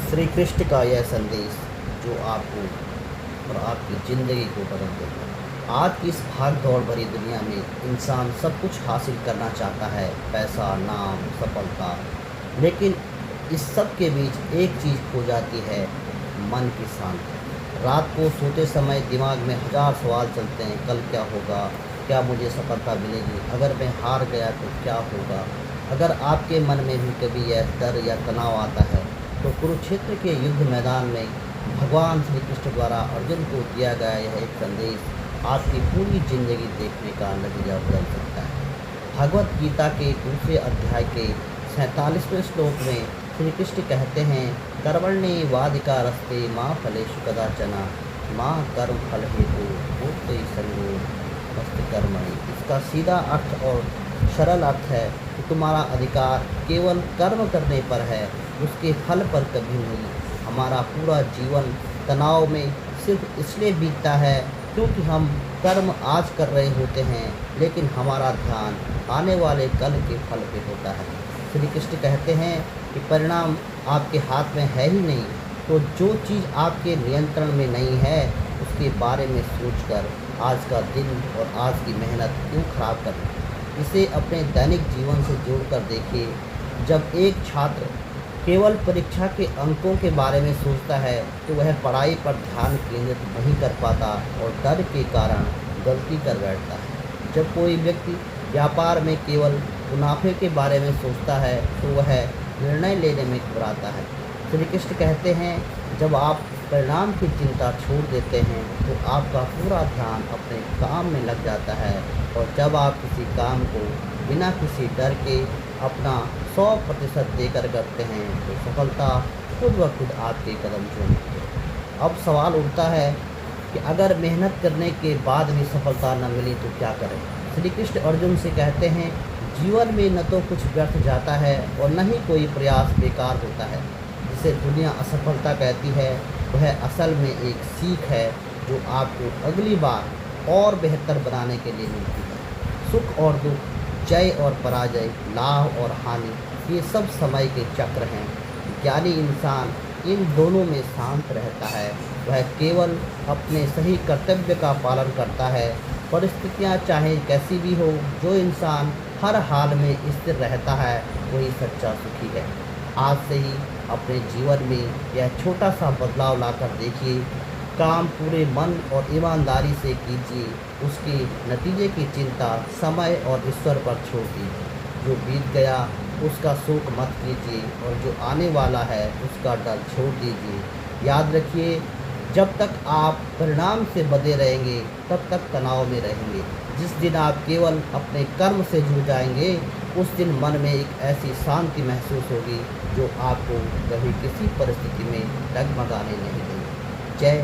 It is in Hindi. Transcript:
श्री कृष्ण का यह संदेश जो आपको और आपकी ज़िंदगी को बदल देगा। आज की इस भाग दौड़ भरी दुनिया में इंसान सब कुछ हासिल करना चाहता है, पैसा, नाम, सफलता, लेकिन इस सब के बीच एक चीज़ खो जाती है, मन की शांति। रात को सोते समय दिमाग में हज़ार सवाल चलते हैं, कल क्या होगा, क्या मुझे सफलता मिलेगी, अगर मैं हार गया तो क्या होगा। अगर आपके मन में भी कभी यह डर या तनाव आता है तो कुरुक्षेत्र के युद्ध मैदान में भगवान श्री कृष्ण द्वारा अर्जुन को दिया गया यह एक संदेश आपकी पूरी जिंदगी देखने का नतीजा बदल सकता है। भगवत गीता के दूसरे अध्याय के 47वें श्लोक में श्री कृष्ण कहते हैं, कर्मण्येवाधिकारस्ते मा फलेषु कदाचन माँ कर्म फल हेतु भोक्तुः संगो मस्त कर्मणि। इसका सीधा अर्थ और सरल अर्थ है कि तुम्हारा अधिकार केवल कर्म करने पर है, उसके फल पर कभी नहीं। हमारा पूरा जीवन तनाव में सिर्फ इसलिए बीतता है क्योंकि हम कर्म आज कर रहे होते हैं, लेकिन हमारा ध्यान आने वाले कल के फल पे होता है। श्री कृष्ण कहते हैं कि परिणाम आपके हाथ में है ही नहीं, तो जो चीज़ आपके नियंत्रण में नहीं है उसके बारे में सोचकर आज का दिन और आज की मेहनत क्यों खराब करना। इसे अपने दैनिक जीवन से जोड़कर देखिए। जब एक छात्र केवल परीक्षा के अंकों के बारे में सोचता है तो वह पढ़ाई पर ध्यान केंद्रित नहीं कर पाता और डर के कारण गलती कर बैठता है। जब कोई व्यक्ति व्यापार में केवल मुनाफे के बारे में सोचता है तो वह निर्णय लेने में घबराता है। श्री कृष्ण कहते हैं, जब आप परिणाम की चिंता छोड़ देते हैं तो आपका पूरा ध्यान अपने काम में लग जाता है, और जब आप किसी काम को बिना किसी डर के अपना 100% देकर करते हैं तो सफलता खुद ब खुद आपके कदम चूमती है। अब सवाल उठता है कि अगर मेहनत करने के बाद भी सफलता न मिली तो क्या करें। श्री कृष्ण अर्जुन से कहते हैं, जीवन में न तो कुछ व्यर्थ जाता है और न ही कोई प्रयास बेकार होता है। जिसे दुनिया असफलता कहती है वह असल में एक सीख है जो आपको अगली बार और बेहतर बनाने के लिए मिलती है। सुख और दुख, जय और पराजय, लाभ और हानि, ये सब समय के चक्र हैं। ज्ञानी इंसान इन दोनों में शांत रहता है, वह केवल अपने सही कर्तव्य का पालन करता है। परिस्थितियाँ चाहे कैसी भी हो, जो इंसान हर हाल में स्थिर रहता है वही सच्चा सुखी है। आज से ही अपने जीवन में यह छोटा सा बदलाव लाकर देखिए। काम पूरे मन और ईमानदारी से कीजिए, उसके नतीजे की चिंता समय और ईश्वर पर छोड़ दीजिए। जो बीत गया उसका शोक मत कीजिए और जो आने वाला है उसका डर छोड़ दीजिए। याद रखिए, जब तक आप परिणाम से बंधे रहेंगे तब तक तनाव में रहेंगे। जिस दिन आप केवल अपने कर्म से जुड़ जाएंगे उस दिन मन में एक ऐसी शांति महसूस होगी जो आपको कभी किसी परिस्थिति में डगमगाने नहीं देगी। जय